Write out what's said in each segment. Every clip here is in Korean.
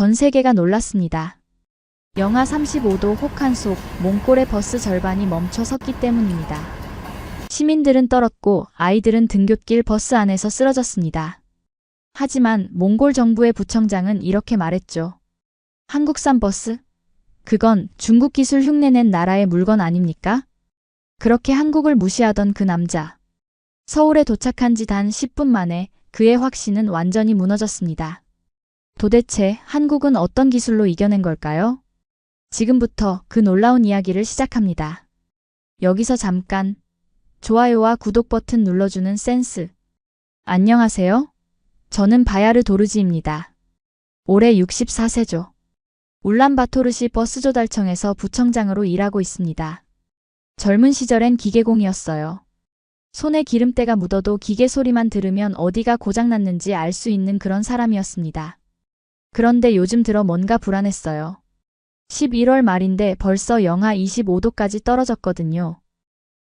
전 세계가 놀랐습니다. 영하 35도 혹한 속 몽골의 버스 절반이 멈춰 섰기 때문입니다. 시민들은 떨었고 아이들은 등굣길 버스 안에서 쓰러졌습니다. 하지만 몽골 정부의 부청장은 이렇게 말했죠. 한국산 버스? 그건 중국 기술 흉내낸 나라의 물건 아닙니까? 그렇게 한국을 무시하던 그 남자. 서울에 도착한 지 단 10분 만에 그의 확신은 완전히 무너졌습니다. 도대체 한국은 어떤 기술로 이겨낸 걸까요? 지금부터 그 놀라운 이야기를 시작합니다. 여기서 잠깐 좋아요와 구독 버튼 눌러주는 센스. 안녕하세요. 저는 바야르 도르지입니다. 올해 64세죠. 울란바토르시 버스조달청에서 부청장으로 일하고 있습니다. 젊은 시절엔 기계공이었어요. 손에 기름때가 묻어도 기계 소리만 들으면 어디가 고장났는지 알 수 있는 그런 사람이었습니다. 그런데 요즘 들어 뭔가 불안했어요. 11월 말인데 벌써 영하 25도까지 떨어졌거든요.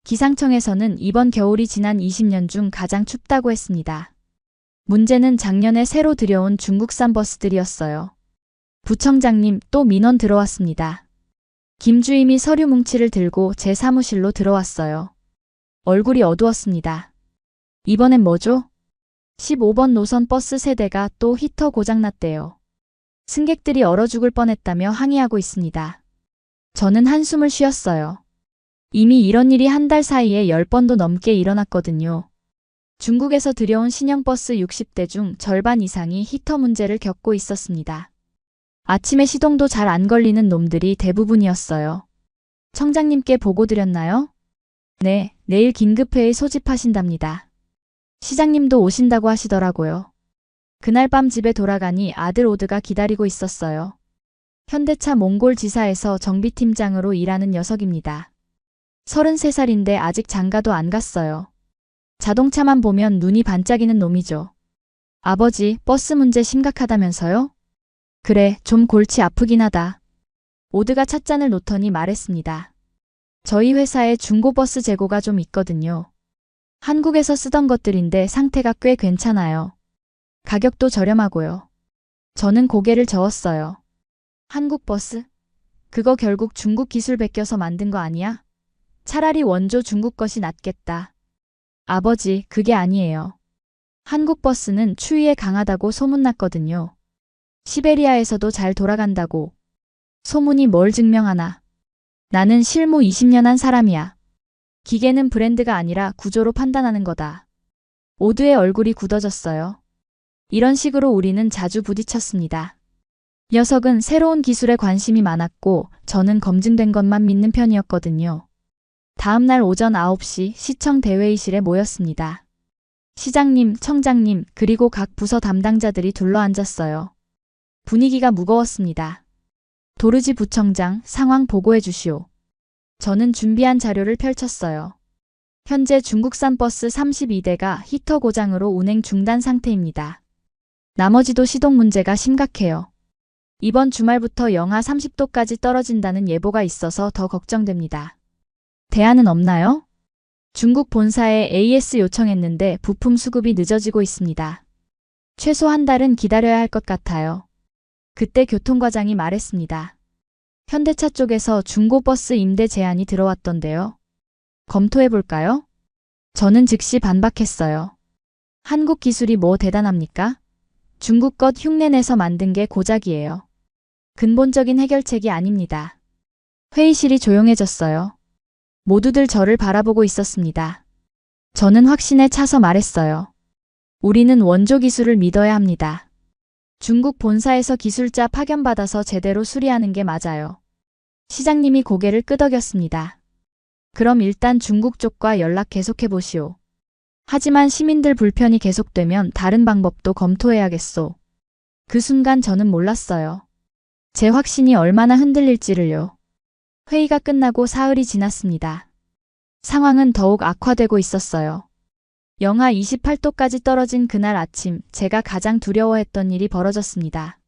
기상청에서는 이번 겨울이 지난 20년 중 가장 춥다고 했습니다. 문제는 작년에 새로 들여온 중국산 버스들이었어요. 부청장님, 또 민원 들어왔습니다. 김 주임이 서류 뭉치를 들고 제 사무실로 들어왔어요. 얼굴이 어두웠습니다. 이번엔 뭐죠? 15번 노선 버스 세대가 또 히터 고장났대요. 승객들이 얼어 죽을 뻔했다며 항의하고 있습니다. 저는 한숨을 쉬었어요. 이미 이런 일이 한 달 사이에 10번도 넘게 일어났거든요. 중국에서 들여온 신형 버스 60대 중 절반 이상이 히터 문제를 겪고 있었습니다. 아침에 시동도 잘 안 걸리는 놈들이 대부분이었어요. 청장님께 보고 드렸나요? 네, 내일 긴급회의 소집하신답니다. 시장님도 오신다고 하시더라고요. 그날 밤 집에 돌아가니 아들 오드가 기다리고 있었어요. 현대차 몽골 지사에서 정비팀장으로 일하는 녀석입니다. 33살인데 아직 장가도 안 갔어요. 자동차만 보면 눈이 반짝이는 놈이죠. 아버지, 버스 문제 심각하다면서요? 그래, 좀 골치 아프긴 하다. 오드가 찻잔을 놓더니 말했습니다. 저희 회사에 중고버스 재고가 좀 있거든요. 한국에서 쓰던 것들인데 상태가 꽤 괜찮아요. 가격도 저렴하고요. 저는 고개를 저었어요. 한국 버스? 그거 결국 중국 기술 베껴서 만든 거 아니야? 차라리 원조 중국 것이 낫겠다. 아버지, 그게 아니에요. 한국 버스는 추위에 강하다고 소문났거든요. 시베리아에서도 잘 돌아간다고. 소문이 뭘 증명하나. 나는 실무 20년 한 사람이야. 기계는 브랜드가 아니라 구조로 판단하는 거다. 오드의 얼굴이 굳어졌어요. 이런 식으로 우리는 자주 부딪혔습니다. 녀석은 새로운 기술에 관심이 많았고 저는 검증된 것만 믿는 편이었거든요. 다음 날 오전 9시 시청 대회의실에 모였습니다. 시장님, 청장님, 그리고 각 부서 담당자들이 둘러앉았어요. 분위기가 무거웠습니다. 도르지 부청장, 상황 보고해 주시오. 저는 준비한 자료를 펼쳤어요. 현재 중국산 버스 32대가 히터 고장으로 운행 중단 상태입니다. 나머지도 시동 문제가 심각해요. 이번 주말부터 영하 30도까지 떨어진다는 예보가 있어서 더 걱정됩니다. 대안은 없나요? 중국 본사에 AS 요청했는데 부품 수급이 늦어지고 있습니다. 최소 한 달은 기다려야 할 것 같아요. 그때 교통과장이 말했습니다. 현대차 쪽에서 중고버스 임대 제안이 들어왔던데요. 검토해볼까요? 저는 즉시 반박했어요. 한국 기술이 뭐 대단합니까? 중국 것 흉내내서 만든 게 고작이에요. 근본적인 해결책이 아닙니다. 회의실이 조용해졌어요. 모두들 저를 바라보고 있었습니다. 저는 확신에 차서 말했어요. 우리는 원조 기술을 믿어야 합니다. 중국 본사에서 기술자 파견받아서 제대로 수리하는 게 맞아요. 시장님이 고개를 끄덕였습니다. 그럼 일단 중국 쪽과 연락 계속해 보시오. 하지만 시민들 불편이 계속되면 다른 방법도 검토해야겠소. 그 순간 저는 몰랐어요. 제 확신이 얼마나 흔들릴지를요. 회의가 끝나고 사흘이 지났습니다. 상황은 더욱 악화되고 있었어요. 영하 28도까지 떨어진 그날 아침 제가 가장 두려워했던 일이 벌어졌습니다.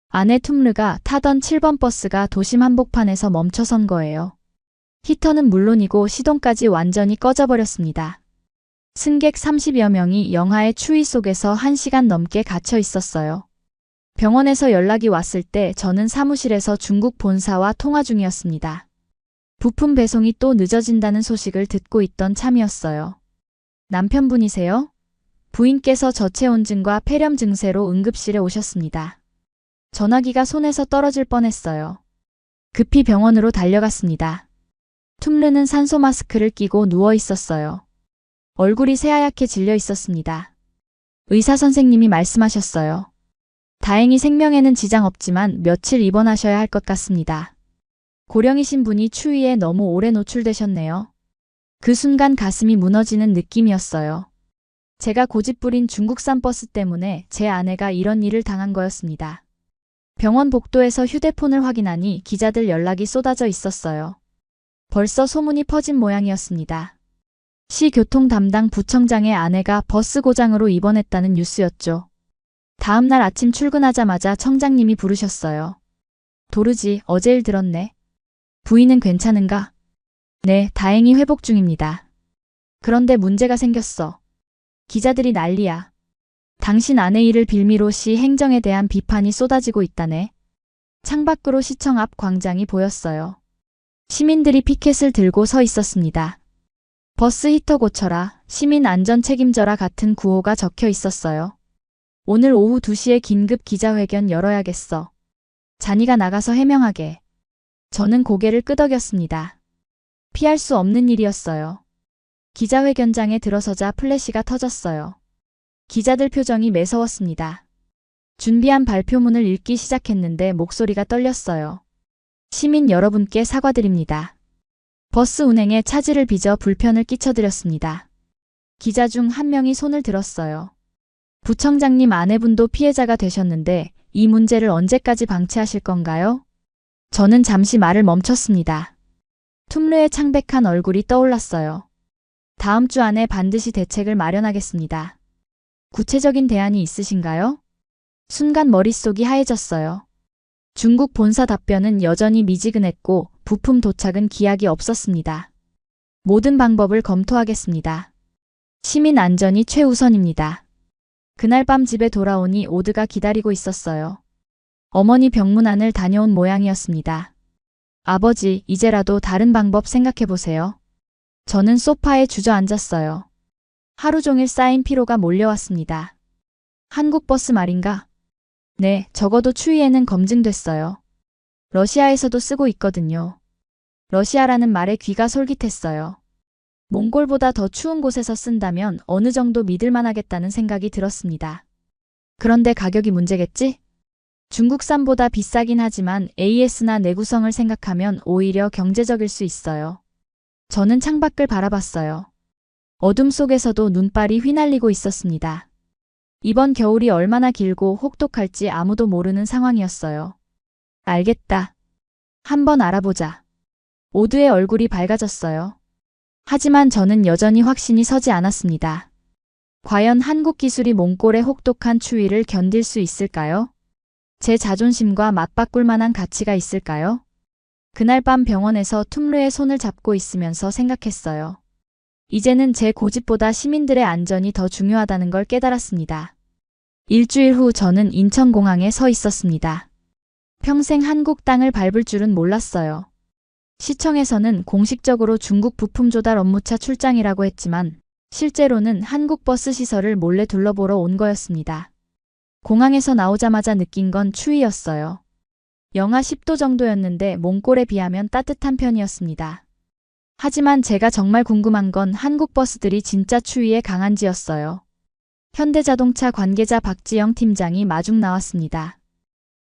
아내 툼르가 타던 7번 버스가 도심 한복판에서 멈춰선 거예요. 히터는 물론이고 시동까지 완전히 꺼져버렸습니다. 승객 30여 명이 영하의 추위 속에서 1시간 넘게 갇혀 있었어요. 병원에서 연락이 왔을 때 저는 사무실에서 중국 본사와 통화 중이었습니다. 부품 배송이 또 늦어진다는 소식을 듣고 있던 참이었어요. 남편분이세요? 부인께서 저체온증과 폐렴 증세로 응급실에 오셨습니다. 전화기가 손에서 떨어질 뻔했어요. 급히 병원으로 달려갔습니다. 툼르는 산소 마스크를 끼고 누워 있었어요. 얼굴이 새하얗게 질려 있었습니다. 의사 선생님이 말씀하셨어요. 다행히 생명에는 지장 없지만 며칠 입원하셔야 할 것 같습니다. 고령이신 분이 추위에 너무 오래 노출되셨네요. 그 순간 가슴이 무너지는 느낌이었어요. 제가 고집부린 중국산 버스 때문에 제 아내가 이런 일을 당한 거였습니다. 병원 복도에서 휴대폰을 확인하니 기자들 연락이 쏟아져 있었어요. 벌써 소문이 퍼진 모양이었습니다. 시 교통 담당 부청장의 아내가 버스 고장으로 입원했다는 뉴스였죠. 다음 날 아침 출근하자마자 청장님이 부르셨어요. 도르지, 어제 일 들었네. 부인은 괜찮은가? 네, 다행히 회복 중입니다. 그런데 문제가 생겼어. 기자들이 난리야. 당신 아내 일을 빌미로 시 행정에 대한 비판이 쏟아지고 있다네. 창밖으로 시청 앞 광장이 보였어요. 시민들이 피켓을 들고 서 있었습니다. 버스 히터 고쳐라, 시민 안전 책임져라 같은 구호가 적혀 있었어요. 오늘 오후 2시에 긴급 기자회견 열어야겠어. 잔이가 나가서 해명하게. 저는 고개를 끄덕였습니다. 피할 수 없는 일이었어요. 기자회견장에 들어서자 플래시가 터졌어요. 기자들 표정이 매서웠습니다. 준비한 발표문을 읽기 시작했는데 목소리가 떨렸어요. 시민 여러분께 사과드립니다. 버스 운행에 차질을 빚어 불편을 끼쳐드렸습니다. 기자 중 한 명이 손을 들었어요. 부청장님 아내분도 피해자가 되셨는데 이 문제를 언제까지 방치하실 건가요? 저는 잠시 말을 멈췄습니다. 툼르의 창백한 얼굴이 떠올랐어요. 다음 주 안에 반드시 대책을 마련하겠습니다. 구체적인 대안이 있으신가요? 순간 머릿속이 하얘졌어요. 중국 본사 답변은 여전히 미지근했고 부품 도착은 기약이 없었습니다. 모든 방법을 검토하겠습니다. 시민 안전이 최우선입니다. 그날 밤 집에 돌아오니 오드가 기다리고 있었어요. 어머니 병문안을 다녀온 모양이었습니다. 아버지, 이제라도 다른 방법 생각해보세요. 저는 소파에 주저앉았어요. 하루 종일 쌓인 피로가 몰려왔습니다. 한국 버스 말인가? 네, 적어도 추위에는 검증됐어요. 러시아에서도 쓰고 있거든요. 러시아라는 말에 귀가 솔깃했어요. 몽골보다 더 추운 곳에서 쓴다면 어느 정도 믿을만하겠다는 생각이 들었습니다. 그런데 가격이 문제겠지? 중국산보다 비싸긴 하지만 AS나 내구성을 생각하면 오히려 경제적일 수 있어요. 저는 창밖을 바라봤어요. 어둠 속에서도 눈발이 휘날리고 있었습니다. 이번 겨울이 얼마나 길고 혹독할지 아무도 모르는 상황이었어요. 알겠다. 한번 알아보자. 오드의 얼굴이 밝아졌어요. 하지만 저는 여전히 확신이 서지 않았습니다. 과연 한국 기술이 몽골의 혹독한 추위를 견딜 수 있을까요? 제 자존심과 맞바꿀 만한 가치가 있을까요? 그날 밤 병원에서 툼르의 손을 잡고 있으면서 생각했어요. 이제는 제 고집보다 시민들의 안전이 더 중요하다는 걸 깨달았습니다. 일주일 후 저는 인천공항에 서 있었습니다. 평생 한국 땅을 밟을 줄은 몰랐어요. 시청에서는 공식적으로 중국 부품 조달 업무차 출장이라고 했지만 실제로는 한국 버스 시설을 몰래 둘러보러 온 거였습니다. 공항에서 나오자마자 느낀 건 추위였어요. 영하 10도 정도였는데 몽골에 비하면 따뜻한 편이었습니다. 하지만 제가 정말 궁금한 건 한국 버스들이 진짜 추위에 강한지였어요. 현대자동차 관계자 박지영 팀장이 마중 나왔습니다.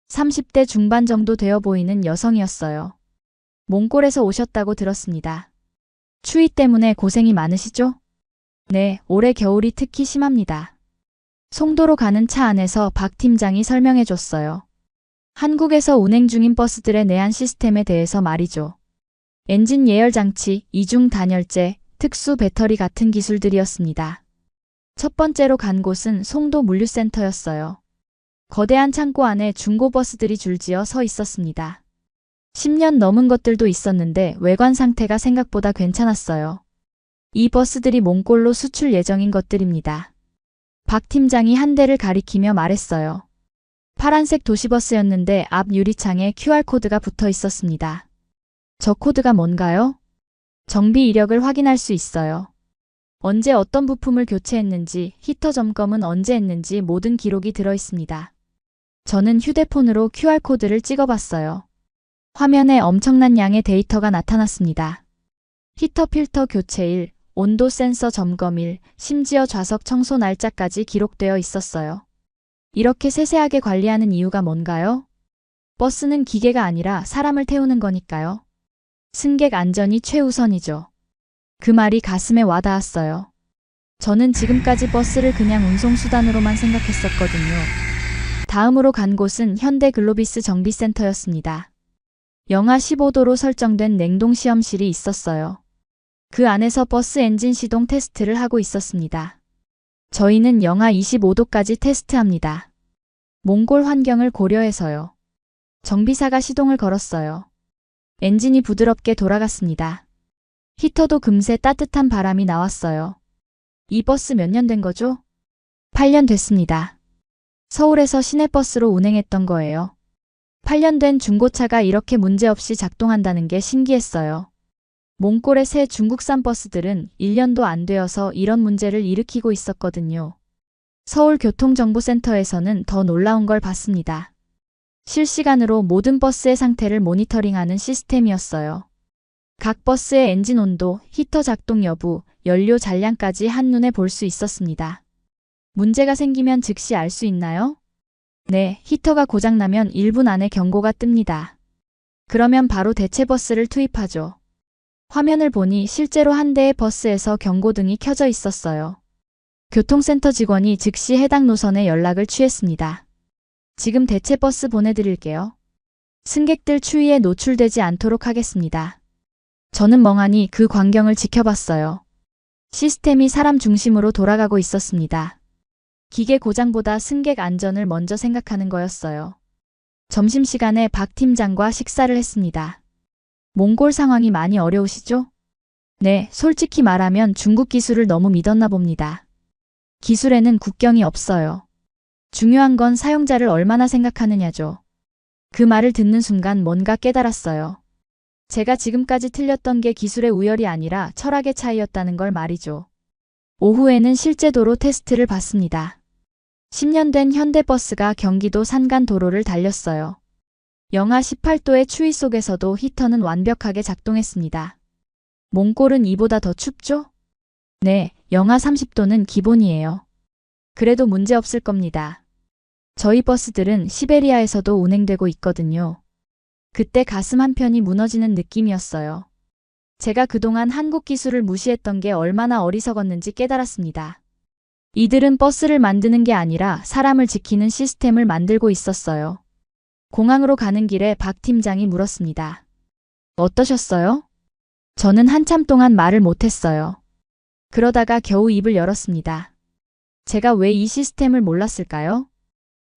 30대 중반 정도 되어 보이는 여성이었어요. 몽골에서 오셨다고 들었습니다. 추위 때문에 고생이 많으시죠? 네, 올해 겨울이 특히 심합니다. 송도로 가는 차 안에서 박 팀장이 설명해 줬어요. 한국에서 운행 중인 버스들의 내한 시스템에 대해서 말이죠. 엔진 예열 장치, 이중 단열재, 특수 배터리 같은 기술들이었습니다. 첫 번째로 간 곳은 송도 물류센터였어요. 거대한 창고 안에 중고버스들이 줄지어 서 있었습니다. 10년 넘은 것들도 있었는데 외관 상태가 생각보다 괜찮았어요. 이 버스들이 몽골로 수출 예정인 것들입니다. 박 팀장이 한 대를 가리키며 말했어요. 파란색 도시버스였는데 앞 유리창에 QR코드가 붙어 있었습니다. 저 코드가 뭔가요? 정비 이력을 확인할 수 있어요. 언제 어떤 부품을 교체했는지, 히터 점검은 언제 했는지 모든 기록이 들어 있습니다. 저는 휴대폰으로 QR코드를 찍어봤어요. 화면에 엄청난 양의 데이터가 나타났습니다. 히터 필터 교체일, 온도 센서 점검일, 심지어 좌석 청소 날짜까지 기록되어 있었어요. 이렇게 세세하게 관리하는 이유가 뭔가요? 버스는 기계가 아니라 사람을 태우는 거니까요. 승객 안전이 최우선이죠. 그 말이 가슴에 와닿았어요. 저는 지금까지 버스를 그냥 운송수단으로만 생각했었거든요. 다음으로 간 곳은 현대글로비스 정비센터였습니다. 영하 15도로 설정된 냉동시험실이 있었어요. 그 안에서 버스 엔진 시동 테스트를 하고 있었습니다. 저희는 영하 25도까지 테스트합니다. 몽골 환경을 고려해서요. 정비사가 시동을 걸었어요. 엔진이 부드럽게 돌아갔습니다. 히터도 금세 따뜻한 바람이 나왔어요. 이 버스 몇 년 된 거죠? 8년 됐습니다. 서울에서 시내버스로 운행했던 거예요. 8년 된 중고차가 이렇게 문제없이 작동한다는 게 신기했어요. 몽골의 새 중국산 버스들은 1년도 안 되어서 이런 문제를 일으키고 있었거든요. 서울교통정보센터에서는 더 놀라운 걸 봤습니다. 실시간으로 모든 버스의 상태를 모니터링하는 시스템이었어요. 각 버스의 엔진 온도, 히터 작동 여부, 연료 잔량까지 한눈에 볼 수 있었습니다. 문제가 생기면 즉시 알 수 있나요? 네, 히터가 고장나면 1분 안에 경고가 뜹니다. 그러면 바로 대체 버스를 투입하죠. 화면을 보니 실제로 한 대의 버스에서 경고등이 켜져 있었어요. 교통센터 직원이 즉시 해당 노선에 연락을 취했습니다. 지금 대체 버스 보내드릴게요. 승객들 추위에 노출되지 않도록 하겠습니다. 저는 멍하니 그 광경을 지켜봤어요. 시스템이 사람 중심으로 돌아가고 있었습니다. 기계 고장보다 승객 안전을 먼저 생각하는 거였어요. 점심시간에 박 팀장과 식사를 했습니다. 몽골 상황이 많이 어려우시죠? 네, 솔직히 말하면 중국 기술을 너무 믿었나 봅니다. 기술에는 국경이 없어요. 중요한 건 사용자를 얼마나 생각하느냐죠. 그 말을 듣는 순간 뭔가 깨달았어요. 제가 지금까지 틀렸던 게 기술의 우열이 아니라 철학의 차이였다는 걸 말이죠. 오후에는 실제 도로 테스트를 받습니다. 10년 된 현대버스가 경기도 산간 도로를 달렸어요. 영하 18도의 추위 속에서도 히터는 완벽하게 작동했습니다. 몽골은 이보다 더 춥죠? 네, 영하 30도는 기본이에요. 그래도 문제 없을 겁니다. 저희 버스들은 시베리아에서도 운행되고 있거든요. 그때 가슴 한편이 무너지는 느낌이었어요. 제가 그동안 한국 기술을 무시했던 게 얼마나 어리석었는지 깨달았습니다. 이들은 버스를 만드는 게 아니라 사람을 지키는 시스템을 만들고 있었어요. 공항으로 가는 길에 박 팀장이 물었습니다. 어떠셨어요? 저는 한참 동안 말을 못했어요. 그러다가 겨우 입을 열었습니다. 제가 왜 이 시스템을 몰랐을까요?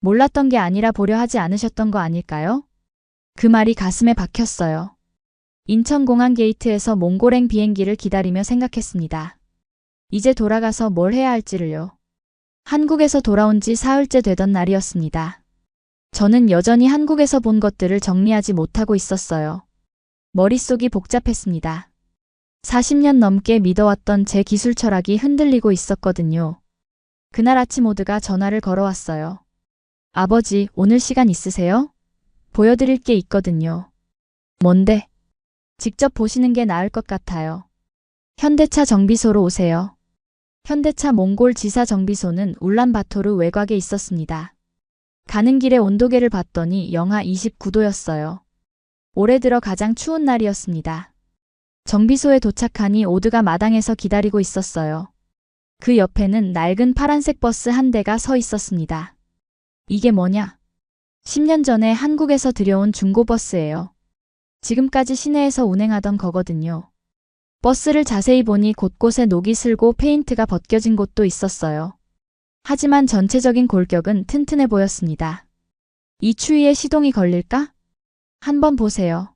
몰랐던 게 아니라 보려 하지 않으셨던 거 아닐까요? 그 말이 가슴에 박혔어요. 인천공항 게이트에서 몽골행 비행기를 기다리며 생각했습니다. 이제 돌아가서 뭘 해야 할지를요. 한국에서 돌아온 지 사흘째 되던 날이었습니다. 저는 여전히 한국에서 본 것들을 정리하지 못하고 있었어요. 머릿속이 복잡했습니다. 40년 넘게 믿어왔던 제 기술 철학이 흔들리고 있었거든요. 그날 아침 오드가 전화를 걸어왔어요. 아버지, 오늘 시간 있으세요? 보여드릴 게 있거든요. 뭔데? 직접 보시는 게 나을 것 같아요. 현대차 정비소로 오세요. 현대차 몽골 지사 정비소는 울란바토르 외곽에 있었습니다. 가는 길에 온도계를 봤더니 영하 29도였어요. 올해 들어 가장 추운 날이었습니다. 정비소에 도착하니 오드가 마당에서 기다리고 있었어요. 그 옆에는 낡은 파란색 버스 한 대가 서 있었습니다. 이게 뭐냐? 10년 전에 한국에서 들여온 중고버스예요. 지금까지 시내에서 운행하던 거거든요. 버스를 자세히 보니 곳곳에 녹이 슬고 페인트가 벗겨진 곳도 있었어요. 하지만 전체적인 골격은 튼튼해 보였습니다. 이 추위에 시동이 걸릴까? 한번 보세요.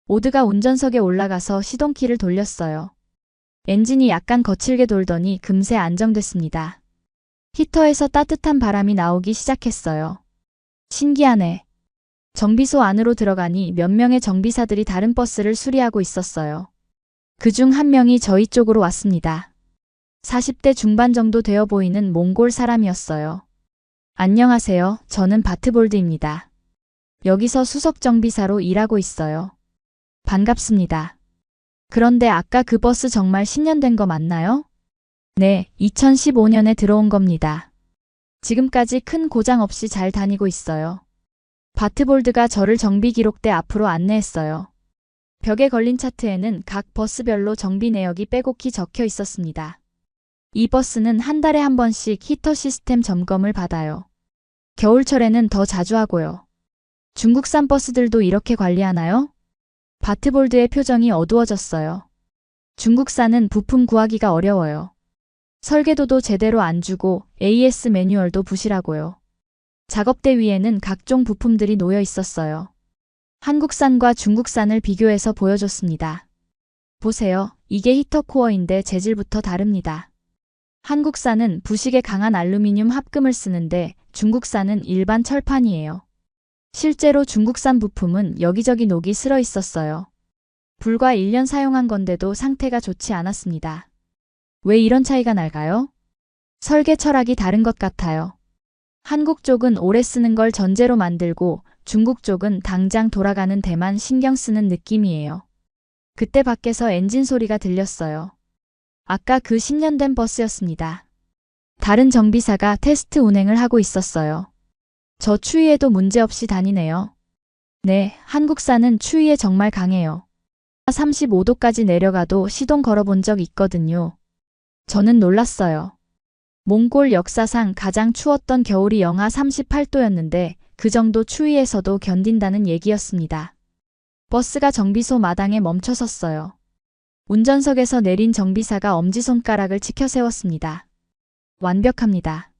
오드가 운전석에 올라가서 시동키를 돌렸어요. 엔진이 약간 거칠게 돌더니 금세 안정됐습니다. 히터에서 따뜻한 바람이 나오기 시작했어요. 신기하네. 정비소 안으로 들어가니 몇 명의 정비사들이 다른 버스를 수리하고 있었어요. 그중 한 명이 저희 쪽으로 왔습니다. 40대 중반 정도 되어 보이는 몽골 사람이었어요. 안녕하세요. 저는 바트볼드입니다. 여기서 수석 정비사로 일하고 있어요. 반갑습니다. 그런데 아까 그 버스 정말 10년 된 거 맞나요? 네, 2015년에 들어온 겁니다. 지금까지 큰 고장 없이 잘 다니고 있어요. 바트볼드가 저를 정비 기록대 앞으로 안내했어요. 벽에 걸린 차트에는 각 버스별로 정비 내역이 빼곡히 적혀 있었습니다. 이 버스는 한 달에 한 번씩 히터 시스템 점검을 받아요. 겨울철에는 더 자주 하고요. 중국산 버스들도 이렇게 관리하나요? 바트볼드의 표정이 어두워졌어요. 중국산은 부품 구하기가 어려워요. 설계도도 제대로 안 주고 AS 매뉴얼도 부실하고요. 작업대 위에는 각종 부품들이 놓여 있었어요. 한국산과 중국산을 비교해서 보여줬습니다. 보세요. 이게 히터 코어인데 재질부터 다릅니다. 한국산은 부식에 강한 알루미늄 합금을 쓰는데 중국산은 일반 철판이에요. 실제로 중국산 부품은 여기저기 녹이 슬어 있었어요. 불과 1년 사용한 건데도 상태가 좋지 않았습니다. 왜 이런 차이가 날까요? 설계 철학이 다른 것 같아요. 한국 쪽은 오래 쓰는 걸 전제로 만들고 중국 쪽은 당장 돌아가는 데만 신경 쓰는 느낌이에요. 그때 밖에서 엔진 소리가 들렸어요. 아까 그 10년 된 버스였습니다. 다른 정비사가 테스트 운행을 하고 있었어요. 저 추위에도 문제없이 다니네요. 네, 한국산은 추위에 정말 강해요. 35도까지 내려가도 시동 걸어본 적 있거든요. 저는 놀랐어요. 몽골 역사상 가장 추웠던 겨울이 영하 38도였는데 그 정도 추위에서도 견딘다는 얘기였습니다. 버스가 정비소 마당에 멈춰 섰어요. 운전석에서 내린 정비사가 엄지손가락을 치켜 세웠습니다. 완벽합니다.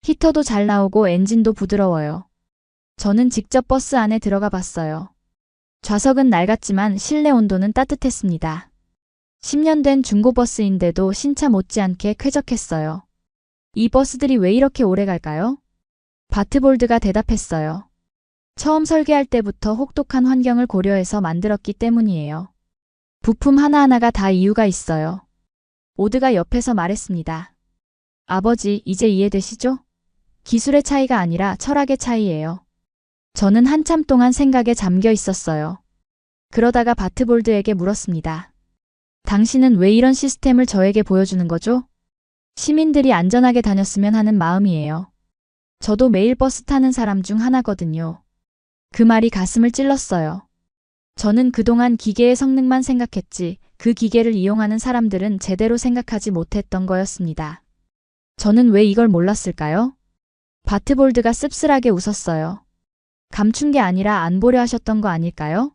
히터도 잘 나오고 엔진도 부드러워요. 저는 직접 버스 안에 들어가 봤어요. 좌석은 낡았지만 실내 온도는 따뜻했습니다. 10년 된 중고버스인데도 신차 못지않게 쾌적했어요. 이 버스들이 왜 이렇게 오래 갈까요? 바트볼드가 대답했어요. 처음 설계할 때부터 혹독한 환경을 고려해서 만들었기 때문이에요. 부품 하나하나가 다 이유가 있어요. 오드가 옆에서 말했습니다. 아버지, 이제 이해되시죠? 기술의 차이가 아니라 철학의 차이예요. 저는 한참 동안 생각에 잠겨 있었어요. 그러다가 바트볼드에게 물었습니다. 당신은 왜 이런 시스템을 저에게 보여주는 거죠? 시민들이 안전하게 다녔으면 하는 마음이에요. 저도 매일 버스 타는 사람 중 하나거든요. 그 말이 가슴을 찔렀어요. 저는 그동안 기계의 성능만 생각했지 그 기계를 이용하는 사람들은 제대로 생각하지 못했던 거였습니다. 저는 왜 이걸 몰랐을까요? 바트볼드가 씁쓸하게 웃었어요. 감춘 게 아니라 안 보려 하셨던 거 아닐까요?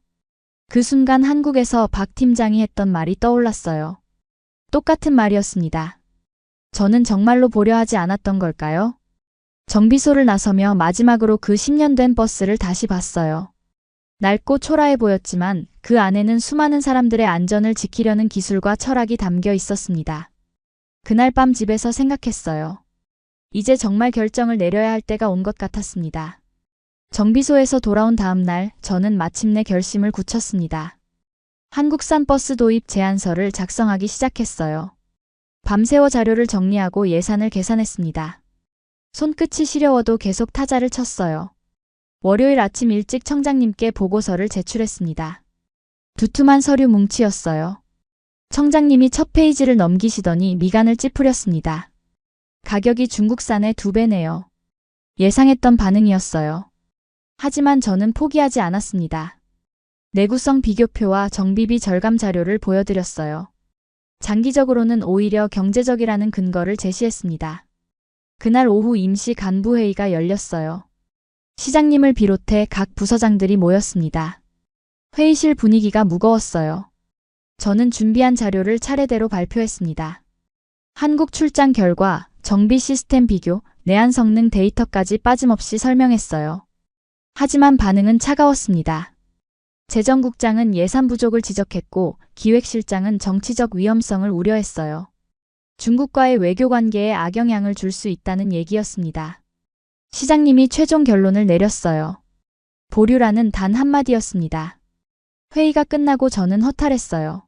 그 순간 한국에서 박 팀장이 했던 말이 떠올랐어요. 똑같은 말이었습니다. 저는 정말로 보려 하지 않았던 걸까요? 정비소를 나서며 마지막으로 그 10년 된 버스를 다시 봤어요. 낡고 초라해 보였지만 그 안에는 수많은 사람들의 안전을 지키려는 기술과 철학이 담겨 있었습니다. 그날 밤 집에서 생각했어요. 이제 정말 결정을 내려야 할 때가 온 것 같았습니다. 정비소에서 돌아온 다음 날 저는 마침내 결심을 굳혔습니다. 한국산 버스 도입 제안서를 작성하기 시작했어요. 밤새워 자료를 정리하고 예산을 계산했습니다. 손끝이 시려워도 계속 타자를 쳤어요. 월요일 아침 일찍 청장님께 보고서를 제출했습니다. 두툼한 서류 뭉치였어요. 청장님이 첫 페이지를 넘기시더니 미간을 찌푸렸습니다. 가격이 중국산의 2배네요. 예상했던 반응이었어요. 하지만 저는 포기하지 않았습니다. 내구성 비교표와 정비비 절감 자료를 보여드렸어요. 장기적으로는 오히려 경제적이라는 근거를 제시했습니다. 그날 오후 임시 간부회의가 열렸어요. 시장님을 비롯해 각 부서장들이 모였습니다. 회의실 분위기가 무거웠어요. 저는 준비한 자료를 차례대로 발표했습니다. 한국 출장 결과, 정비 시스템 비교, 내한 성능 데이터까지 빠짐없이 설명했어요. 하지만 반응은 차가웠습니다. 재정국장은 예산 부족을 지적했고 기획실장은 정치적 위험성을 우려했어요. 중국과의 외교 관계에 악영향을 줄 수 있다는 얘기였습니다. 시장님이 최종 결론을 내렸어요. 보류라는 단 한마디였습니다. 회의가 끝나고 저는 허탈했어요.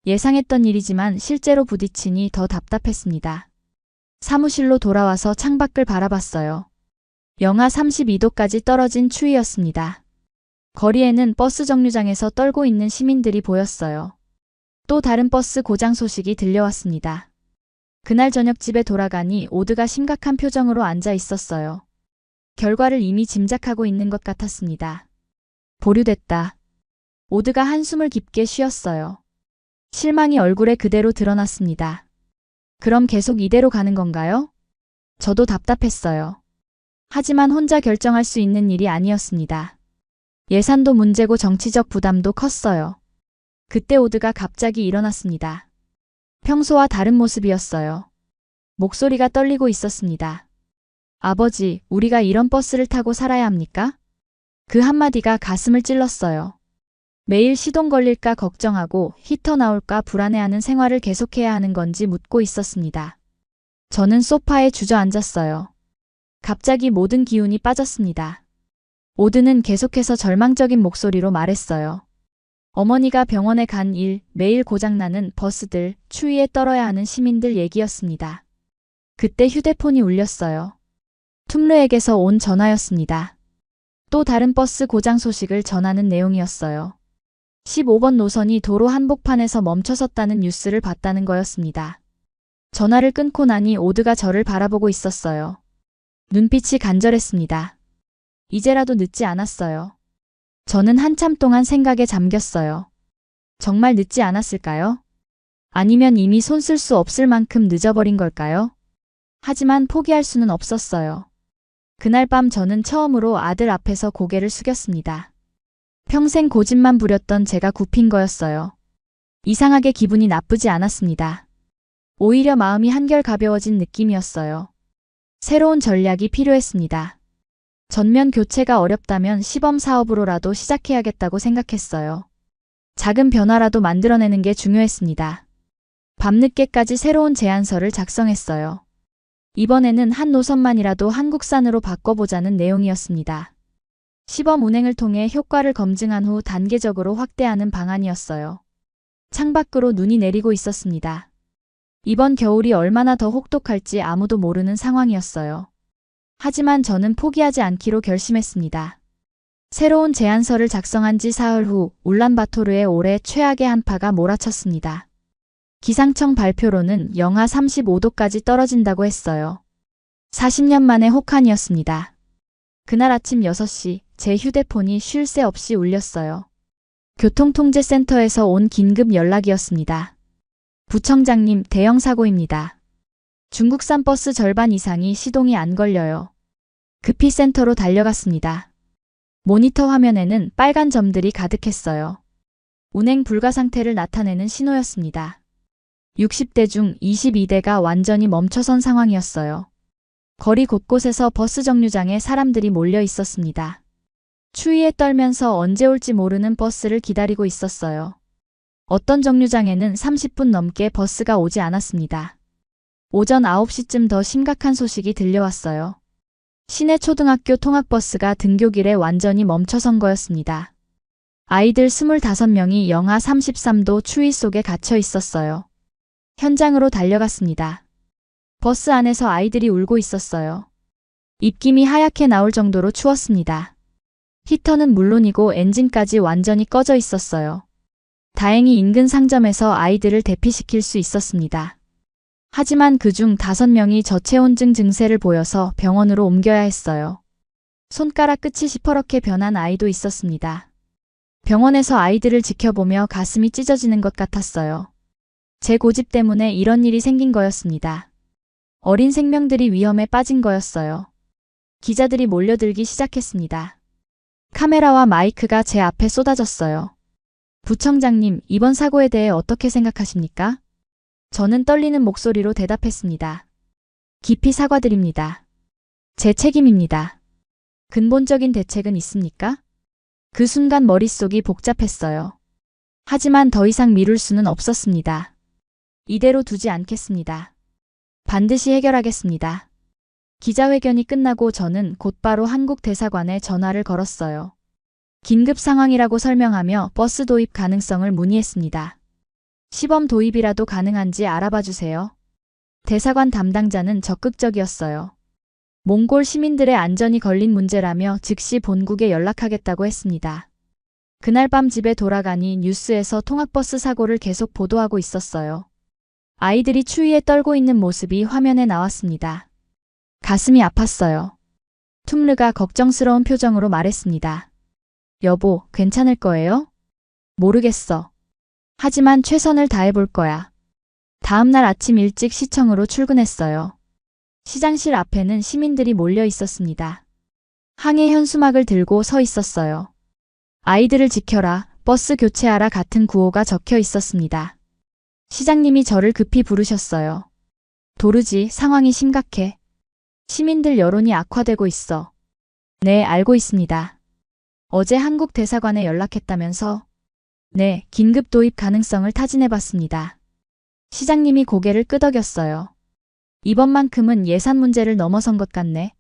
예상했던 일이지만 실제로 부딪히니 더 답답했습니다. 사무실로 돌아와서 창밖을 바라봤어요. 영하 32도까지 떨어진 추위였습니다. 거리에는 버스 정류장에서 떨고 있는 시민들이 보였어요. 또 다른 버스 고장 소식이 들려왔습니다. 그날 저녁 집에 돌아가니 오드가 심각한 표정으로 앉아 있었어요. 결과를 이미 짐작하고 있는 것 같았습니다. 보류됐다. 오드가 한숨을 깊게 쉬었어요. 실망이 얼굴에 그대로 드러났습니다. 그럼 계속 이대로 가는 건가요? 저도 답답했어요. 하지만 혼자 결정할 수 있는 일이 아니었습니다. 예산도 문제고 정치적 부담도 컸어요. 그때 오드가 갑자기 일어났습니다. 평소와 다른 모습이었어요. 목소리가 떨리고 있었습니다. 아버지, 우리가 이런 버스를 타고 살아야 합니까? 그 한마디가 가슴을 찔렀어요. 매일 시동 걸릴까 걱정하고 히터 나올까 불안해하는 생활을 계속해야 하는 건지 묻고 있었습니다. 저는 소파에 주저앉았어요. 갑자기 모든 기운이 빠졌습니다. 오드는 계속해서 절망적인 목소리로 말했어요. 어머니가 병원에 간 일, 매일 고장나는 버스들, 추위에 떨어야 하는 시민들 얘기였습니다. 그때 휴대폰이 울렸어요. 툼르에게서 온 전화였습니다. 또 다른 버스 고장 소식을 전하는 내용이었어요. 15번 노선이 도로 한복판에서 멈춰섰다는 뉴스를 봤다는 거였습니다. 전화를 끊고 나니 오드가 저를 바라보고 있었어요. 눈빛이 간절했습니다. 이제라도 늦지 않았어요. 저는 한참 동안 생각에 잠겼어요. 정말 늦지 않았을까요? 아니면 이미 손 쓸 수 없을 만큼 늦어버린 걸까요? 하지만 포기할 수는 없었어요. 그날 밤 저는 처음으로 아들 앞에서 고개를 숙였습니다. 평생 고집만 부렸던 제가 굽힌 거였어요. 이상하게 기분이 나쁘지 않았습니다. 오히려 마음이 한결 가벼워진 느낌이었어요. 새로운 전략이 필요했습니다. 전면 교체가 어렵다면 시범 사업으로라도 시작해야겠다고 생각했어요. 작은 변화라도 만들어내는 게 중요했습니다. 밤늦게까지 새로운 제안서를 작성했어요. 이번에는 한 노선만이라도 한국산으로 바꿔보자는 내용이었습니다. 시범 운행을 통해 효과를 검증한 후 단계적으로 확대하는 방안이었어요. 창밖으로 눈이 내리고 있었습니다. 이번 겨울이 얼마나 더 혹독할지 아무도 모르는 상황이었어요. 하지만 저는 포기하지 않기로 결심했습니다. 새로운 제안서를 작성한 지 사흘 후 울란바토르의 올해 최악의 한파가 몰아쳤습니다. 기상청 발표로는 영하 35도까지 떨어진다고 했어요. 40년 만의 혹한이었습니다. 그날 아침 6시 제 휴대폰이 쉴 새 없이 울렸어요. 교통통제센터에서 온 긴급 연락이었습니다. 부청장님, 대형 사고입니다. 중국산 버스 절반 이상이 시동이 안 걸려요. 급히 센터로 달려갔습니다. 모니터 화면에는 빨간 점들이 가득했어요. 운행 불가 상태를 나타내는 신호였습니다. 60대 중 22대가 완전히 멈춰선 상황이었어요. 거리 곳곳에서 버스 정류장에 사람들이 몰려 있었습니다. 추위에 떨면서 언제 올지 모르는 버스를 기다리고 있었어요. 어떤 정류장에는 30분 넘게 버스가 오지 않았습니다. 오전 9시쯤 더 심각한 소식이 들려왔어요. 시내 초등학교 통학버스가 등교길에 완전히 멈춰선 거였습니다. 아이들 25명이 영하 33도 추위 속에 갇혀 있었어요. 현장으로 달려갔습니다. 버스 안에서 아이들이 울고 있었어요. 입김이 하얗게 나올 정도로 추웠습니다. 히터는 물론이고 엔진까지 완전히 꺼져 있었어요. 다행히 인근 상점에서 아이들을 대피시킬 수 있었습니다. 하지만 그중 5명이 저체온증 증세를 보여서 병원으로 옮겨야 했어요. 손가락 끝이 시퍼렇게 변한 아이도 있었습니다. 병원에서 아이들을 지켜보며 가슴이 찢어지는 것 같았어요. 제 고집 때문에 이런 일이 생긴 거였습니다. 어린 생명들이 위험에 빠진 거였어요. 기자들이 몰려들기 시작했습니다. 카메라와 마이크가 제 앞에 쏟아졌어요. 부청장님, 이번 사고에 대해 어떻게 생각하십니까? 저는 떨리는 목소리로 대답했습니다. 깊이 사과드립니다. 제 책임입니다. 근본적인 대책은 있습니까? 그 순간 머릿속이 복잡했어요. 하지만 더 이상 미룰 수는 없었습니다. 이대로 두지 않겠습니다. 반드시 해결하겠습니다. 기자회견이 끝나고 저는 곧바로 한국 대사관에 전화를 걸었어요. 긴급 상황이라고 설명하며 버스 도입 가능성을 문의했습니다. 시범 도입이라도 가능한지 알아봐 주세요. 대사관 담당자는 적극적이었어요. 몽골 시민들의 안전이 걸린 문제라며 즉시 본국에 연락하겠다고 했습니다. 그날 밤 집에 돌아가니 뉴스에서 통학버스 사고를 계속 보도하고 있었어요. 아이들이 추위에 떨고 있는 모습이 화면에 나왔습니다. 가슴이 아팠어요. 툼르가 걱정스러운 표정으로 말했습니다. 여보, 괜찮을 거예요? 모르겠어. 하지만 최선을 다해볼 거야. 다음 날 아침 일찍 시청으로 출근했어요. 시장실 앞에는 시민들이 몰려 있었습니다. 항해 현수막을 들고 서 있었어요. 아이들을 지켜라, 버스 교체하라 같은 구호가 적혀 있었습니다. 시장님이 저를 급히 부르셨어요. 도르지, 상황이 심각해. 시민들 여론이 악화되고 있어. 네, 알고 있습니다. 어제 한국 대사관에 연락했다면서? 네, 긴급 도입 가능성을 타진해봤습니다. 시장님이 고개를 끄덕였어요. 이번만큼은 예산 문제를 넘어선 것 같네.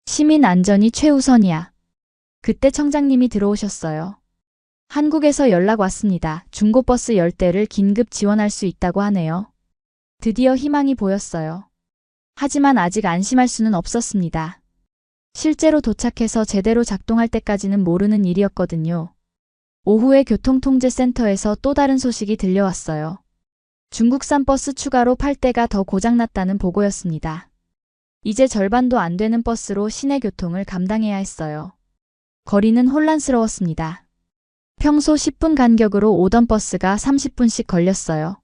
시민 안전이 최우선이야. 그때 청장님이 들어오셨어요. 한국에서 연락 왔습니다. 중고버스 10대를 긴급 지원할 수 있다고 하네요. 드디어 희망이 보였어요. 하지만 아직 안심할 수는 없었습니다. 실제로 도착해서 제대로 작동할 때까지는 모르는 일이었거든요. 오후에 교통통제센터에서 또 다른 소식이 들려왔어요. 중국산 버스 추가로 8대가 더 고장났다는 보고였습니다. 이제 절반도 안 되는 버스로 시내 교통을 감당해야 했어요. 거리는 혼란스러웠습니다. 평소 10분 간격으로 오던 버스가 30분씩 걸렸어요.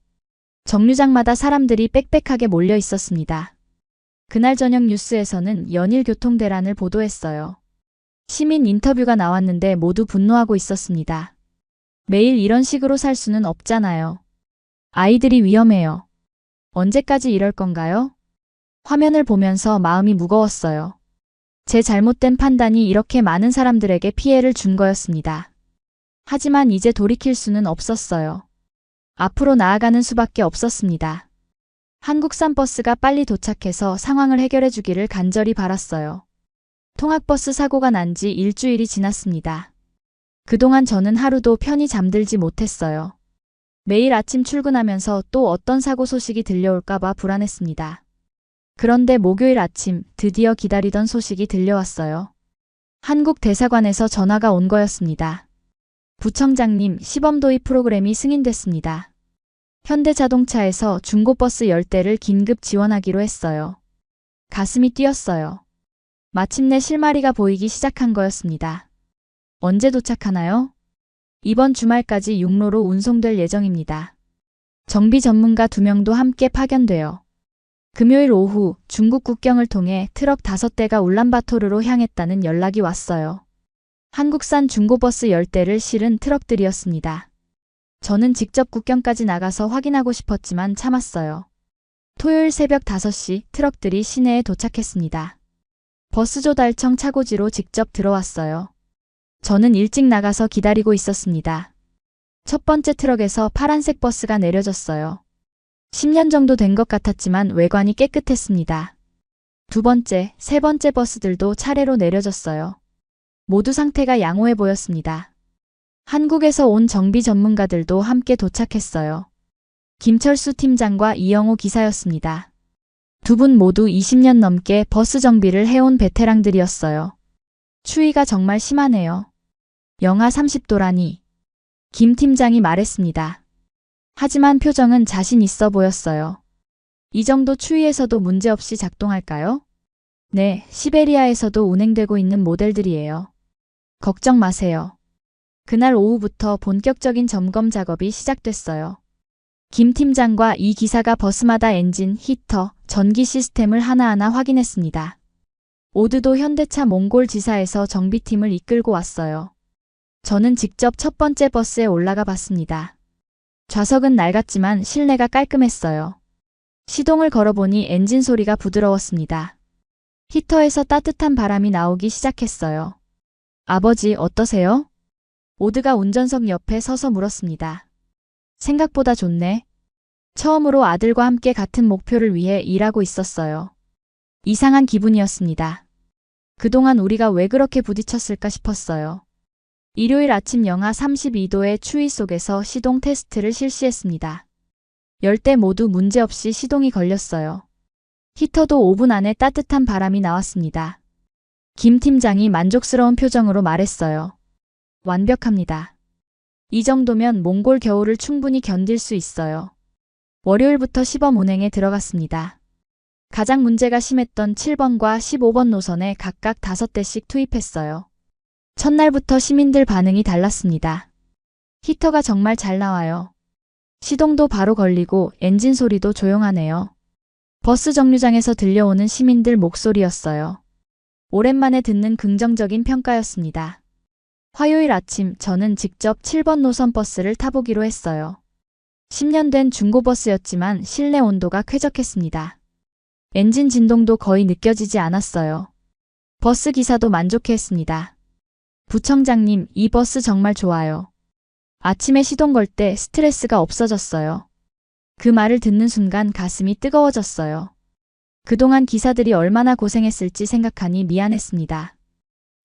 정류장마다 사람들이 빽빽하게 몰려 있었습니다. 그날 저녁 뉴스에서는 연일 교통 대란을 보도했어요. 시민 인터뷰가 나왔는데 모두 분노하고 있었습니다. 매일 이런 식으로 살 수는 없잖아요. 아이들이 위험해요. 언제까지 이럴 건가요? 화면을 보면서 마음이 무거웠어요. 제 잘못된 판단이 이렇게 많은 사람들에게 피해를 준 거였습니다. 하지만 이제 돌이킬 수는 없었어요. 앞으로 나아가는 수밖에 없었습니다. 한국산 버스가 빨리 도착해서 상황을 해결해 주기를 간절히 바랐어요. 통학버스 사고가 난 지 일주일이 지났습니다. 그동안 저는 하루도 편히 잠들지 못했어요. 매일 아침 출근하면서 또 어떤 사고 소식이 들려올까봐 불안했습니다. 그런데 목요일 아침 드디어 기다리던 소식이 들려왔어요. 한국 대사관에서 전화가 온 거였습니다. 부청장님, 시범 도입 프로그램이 승인됐습니다. 현대자동차에서 중고버스 10대를 긴급 지원하기로 했어요. 가슴이 뛰었어요. 마침내 실마리가 보이기 시작한 거였습니다. 언제 도착하나요? 이번 주말까지 육로로 운송될 예정입니다. 정비 전문가 2명도 함께 파견돼요. 금요일 오후 중국 국경을 통해 트럭 5대가 울란바토르로 향했다는 연락이 왔어요. 한국산 중고버스 10대를 실은 트럭들이었습니다. 저는 직접 국경까지 나가서 확인하고 싶었지만 참았어요. 토요일 새벽 5시 트럭들이 시내에 도착했습니다. 버스 조달청 차고지로 직접 들어왔어요. 저는 일찍 나가서 기다리고 있었습니다. 첫 번째 트럭에서 파란색 버스가 내려졌어요. 10년 정도 된 것 같았지만 외관이 깨끗했습니다. 두 번째, 세 번째 버스들도 차례로 내려졌어요. 모두 상태가 양호해 보였습니다. 한국에서 온 정비 전문가들도 함께 도착했어요. 김철수 팀장과 이영호 기사였습니다. 두 분 모두 20년 넘게 버스 정비를 해온 베테랑들이었어요. 추위가 정말 심하네요. 영하 30도라니. 김 팀장이 말했습니다. 하지만 표정은 자신 있어 보였어요. 이 정도 추위에서도 문제없이 작동할까요? 네, 시베리아에서도 운행되고 있는 모델들이에요. 걱정 마세요. 그날 오후부터 본격적인 점검 작업이 시작됐어요. 김 팀장과 이 기사가 버스마다 엔진, 히터, 전기 시스템을 하나하나 확인했습니다. 오드도 현대차 몽골 지사에서 정비팀을 이끌고 왔어요. 저는 직접 첫 번째 버스에 올라가 봤습니다. 좌석은 낡았지만 실내가 깔끔했어요. 시동을 걸어보니 엔진 소리가 부드러웠습니다. 히터에서 따뜻한 바람이 나오기 시작했어요. 아버지, 어떠세요? 오드가 운전석 옆에 서서 물었습니다. 생각보다 좋네. 처음으로 아들과 함께 같은 목표를 위해 일하고 있었어요. 이상한 기분이었습니다. 그동안 우리가 왜 그렇게 부딪혔을까 싶었어요. 일요일 아침 영하 32도의 추위 속에서 시동 테스트를 실시했습니다. 10대 모두 문제없이 시동이 걸렸어요. 히터도 5분 안에 따뜻한 바람이 나왔습니다. 김 팀장이 만족스러운 표정으로 말했어요. 완벽합니다. 이 정도면 몽골 겨울을 충분히 견딜 수 있어요. 월요일부터 시범 운행에 들어갔습니다. 가장 문제가 심했던 7번과 15번 노선에 각각 5대씩 투입했어요. 첫날부터 시민들 반응이 달랐습니다. 히터가 정말 잘 나와요. 시동도 바로 걸리고 엔진 소리도 조용하네요. 버스 정류장에서 들려오는 시민들 목소리였어요. 오랜만에 듣는 긍정적인 평가였습니다. 화요일 아침 저는 직접 7번 노선 버스를 타보기로 했어요. 10년 된 중고버스였지만 실내 온도가 쾌적했습니다. 엔진 진동도 거의 느껴지지 않았어요. 버스 기사도 만족해했습니다. 부청장님, 이 버스 정말 좋아요. 아침에 시동 걸 때 스트레스가 없어졌어요. 그 말을 듣는 순간 가슴이 뜨거워졌어요. 그동안 기사들이 얼마나 고생했을지 생각하니 미안했습니다.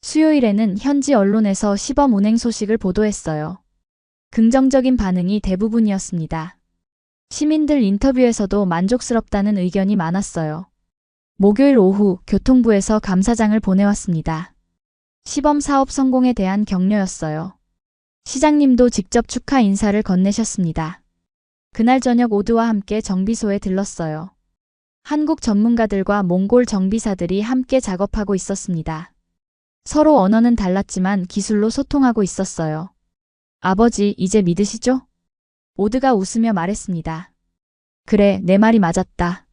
수요일에는 현지 언론에서 시범 운행 소식을 보도했어요. 긍정적인 반응이 대부분이었습니다. 시민들 인터뷰에서도 만족스럽다는 의견이 많았어요. 목요일 오후 교통부에서 감사장을 보내왔습니다. 시범 사업 성공에 대한 격려였어요. 시장님도 직접 축하 인사를 건네셨습니다. 그날 저녁 오드와 함께 정비소에 들렀어요. 한국 전문가들과 몽골 정비사들이 함께 작업하고 있었습니다. 서로 언어는 달랐지만 기술로 소통하고 있었어요. 아버지, 이제 믿으시죠? 오드가 웃으며 말했습니다. 그래, 내 말이 맞았다.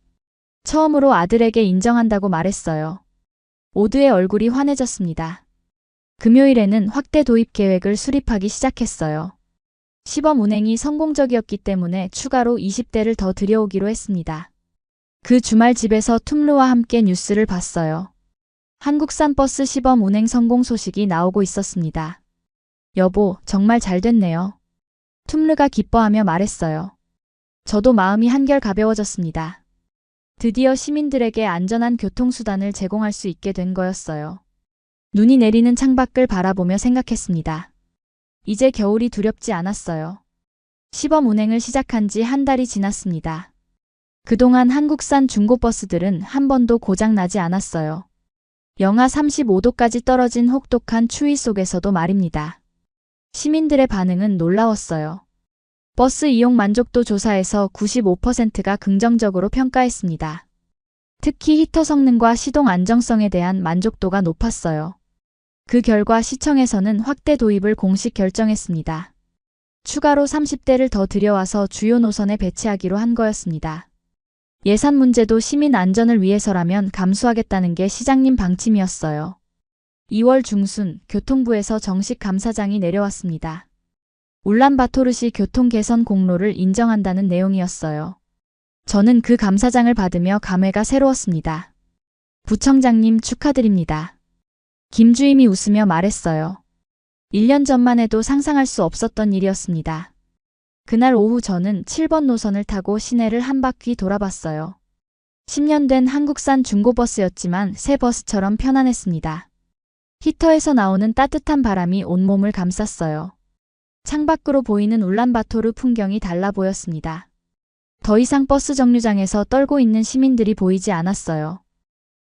처음으로 아들에게 인정한다고 말했어요. 오드의 얼굴이 환해졌습니다. 금요일에는 확대 도입 계획을 수립하기 시작했어요. 시범 운행이 성공적이었기 때문에 추가로 20대를 더 들여오기로 했습니다. 그 주말 집에서 툼르와 함께 뉴스를 봤어요. 한국산 버스 시범 운행 성공 소식이 나오고 있었습니다. 여보, 정말 잘 됐네요. 툼르가 기뻐하며 말했어요. 저도 마음이 한결 가벼워졌습니다. 드디어 시민들에게 안전한 교통수단을 제공할 수 있게 된 거였어요. 눈이 내리는 창밖을 바라보며 생각했습니다. 이제 겨울이 두렵지 않았어요. 시범 운행을 시작한 지 한 달이 지났습니다. 그동안 한국산 중고버스들은 한 번도 고장나지 않았어요. 영하 35도까지 떨어진 혹독한 추위 속에서도 말입니다. 시민들의 반응은 놀라웠어요. 버스 이용 만족도 조사에서 95%가 긍정적으로 평가했습니다. 특히 히터 성능과 시동 안정성에 대한 만족도가 높았어요. 그 결과 시청에서는 확대 도입을 공식 결정했습니다. 추가로 30대를 더 들여와서 주요 노선에 배치하기로 한 거였습니다. 예산 문제도 시민 안전을 위해서라면 감수하겠다는 게 시장님 방침이었어요. 2월 중순 교통부에서 정식 감사장이 내려왔습니다. 울란바토르시 교통 개선 공로를 인정한다는 내용이었어요. 저는 그 감사장을 받으며 감회가 새로웠습니다. 부청장님 축하드립니다. 김주임이 웃으며 말했어요. 1년 전만 해도 상상할 수 없었던 일이었습니다. 그날 오후 저는 7번 노선을 타고 시내를 한 바퀴 돌아봤어요. 10년 된 한국산 중고버스였지만 새 버스처럼 편안했습니다. 히터에서 나오는 따뜻한 바람이 온몸을 감쌌어요. 창밖으로 보이는 울란바토르 풍경이 달라 보였습니다. 더 이상 버스 정류장에서 떨고 있는 시민들이 보이지 않았어요.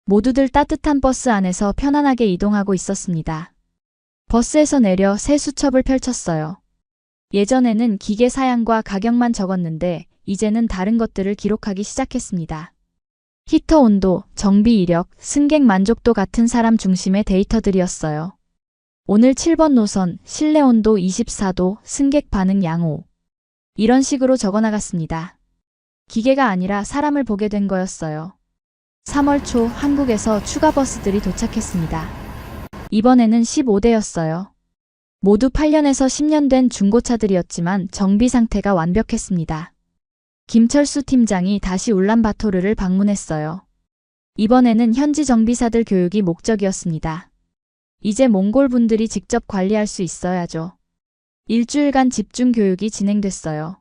모두들 따뜻한 버스 안에서 편안하게 이동하고 있었습니다. 버스에서 내려 새 수첩을 펼쳤어요. 예전에는 기계 사양과 가격만 적었는데 이제는 다른 것들을 기록하기 시작했습니다. 히터 온도, 정비 이력, 승객 만족도 같은 사람 중심의 데이터들이었어요. 오늘 7번 노선, 실내 온도 24도, 승객 반응 양호. 이런 식으로 적어나갔습니다. 기계가 아니라 사람을 보게 된 거였어요. 3월 초 한국에서 추가 버스들이 도착했습니다. 이번에는 15대였어요. 모두 8년에서 10년 된 중고차들이었지만 정비 상태가 완벽했습니다. 김철수 팀장이 다시 울란바토르를 방문했어요. 이번에는 현지 정비사들 교육이 목적이었습니다. 이제 몽골 분들이 직접 관리할 수 있어야죠. 일주일간 집중 교육이 진행됐어요.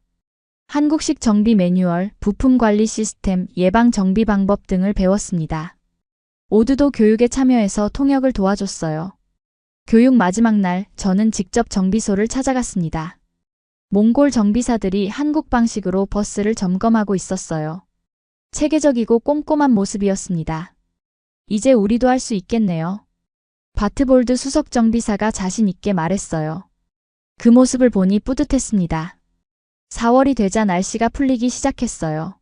한국식 정비 매뉴얼, 부품 관리 시스템, 예방 정비 방법 등을 배웠습니다. 오드도 교육에 참여해서 통역을 도와줬어요. 교육 마지막 날 저는 직접 정비소를 찾아갔습니다. 몽골 정비사들이 한국 방식으로 버스를 점검하고 있었어요. 체계적이고 꼼꼼한 모습이었습니다. 이제 우리도 할 수 있겠네요. 바트볼드 수석 정비사가 자신 있게 말했어요. 그 모습을 보니 뿌듯했습니다. 4월이 되자 날씨가 풀리기 시작했어요.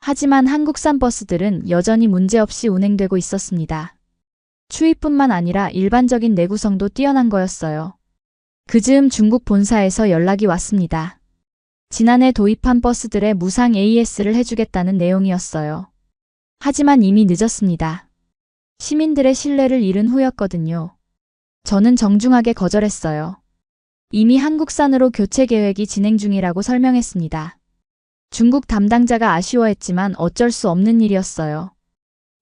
하지만 한국산 버스들은 여전히 문제없이 운행되고 있었습니다. 추위뿐만 아니라 일반적인 내구성도 뛰어난 거였어요. 그즈음 중국 본사에서 연락이 왔습니다. 지난해 도입한 버스들의 무상 AS를 해주겠다는 내용이었어요. 하지만 이미 늦었습니다. 시민들의 신뢰를 잃은 후였거든요. 저는 정중하게 거절했어요. 이미 한국산으로 교체 계획이 진행 중이라고 설명했습니다. 중국 담당자가 아쉬워했지만 어쩔 수 없는 일이었어요.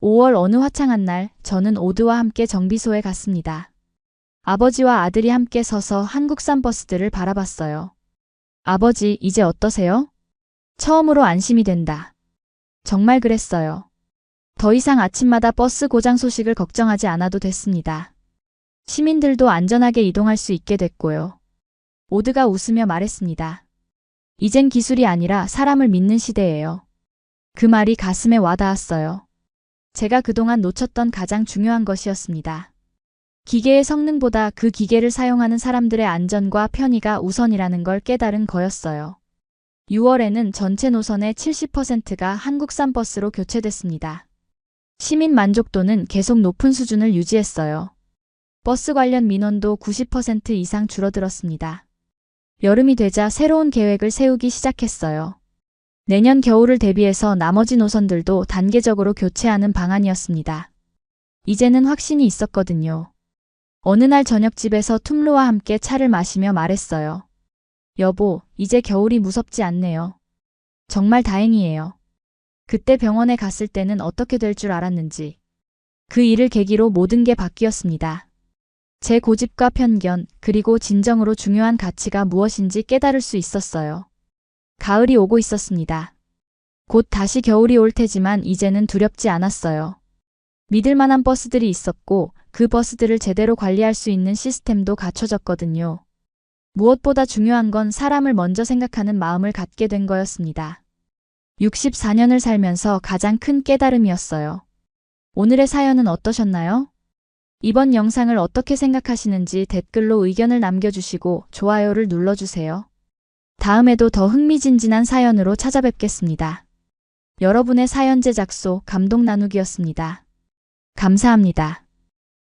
5월 어느 화창한 날, 저는 오드와 함께 정비소에 갔습니다. 아버지와 아들이 함께 서서 한국산 버스들을 바라봤어요. 아버지, 이제 어떠세요? 처음으로 안심이 된다. 정말 그랬어요. 더 이상 아침마다 버스 고장 소식을 걱정하지 않아도 됐습니다. 시민들도 안전하게 이동할 수 있게 됐고요. 오드가 웃으며 말했습니다. 이젠 기술이 아니라 사람을 믿는 시대예요. 그 말이 가슴에 와닿았어요. 제가 그동안 놓쳤던 가장 중요한 것이었습니다. 기계의 성능보다 그 기계를 사용하는 사람들의 안전과 편의가 우선이라는 걸 깨달은 거였어요. 6월에는 전체 노선의 70%가 한국산 버스로 교체됐습니다. 시민 만족도는 계속 높은 수준을 유지했어요. 버스 관련 민원도 90% 이상 줄어들었습니다. 여름이 되자 새로운 계획을 세우기 시작했어요. 내년 겨울을 대비해서 나머지 노선들도 단계적으로 교체하는 방안이었습니다. 이제는 확신이 있었거든요. 어느 날 저녁집에서 툼루와 함께 차를 마시며 말했어요. 여보, 이제 겨울이 무섭지 않네요. 정말 다행이에요. 그때 병원에 갔을 때는 어떻게 될 줄 알았는지. 그 일을 계기로 모든 게 바뀌었습니다. 제 고집과 편견, 그리고 진정으로 중요한 가치가 무엇인지 깨달을 수 있었어요. 가을이 오고 있었습니다. 곧 다시 겨울이 올 테지만 이제는 두렵지 않았어요. 믿을 만한 버스들이 있었고 그 버스들을 제대로 관리할 수 있는 시스템도 갖춰졌거든요. 무엇보다 중요한 건 사람을 먼저 생각하는 마음을 갖게 된 거였습니다. 64년을 살면서 가장 큰 깨달음이었어요. 오늘의 사연은 어떠셨나요? 이번 영상을 어떻게 생각하시는지 댓글로 의견을 남겨주시고 좋아요를 눌러주세요. 다음에도 더 흥미진진한 사연으로 찾아뵙겠습니다. 여러분의 사연 제작소 감동 나누기였습니다. 감사합니다.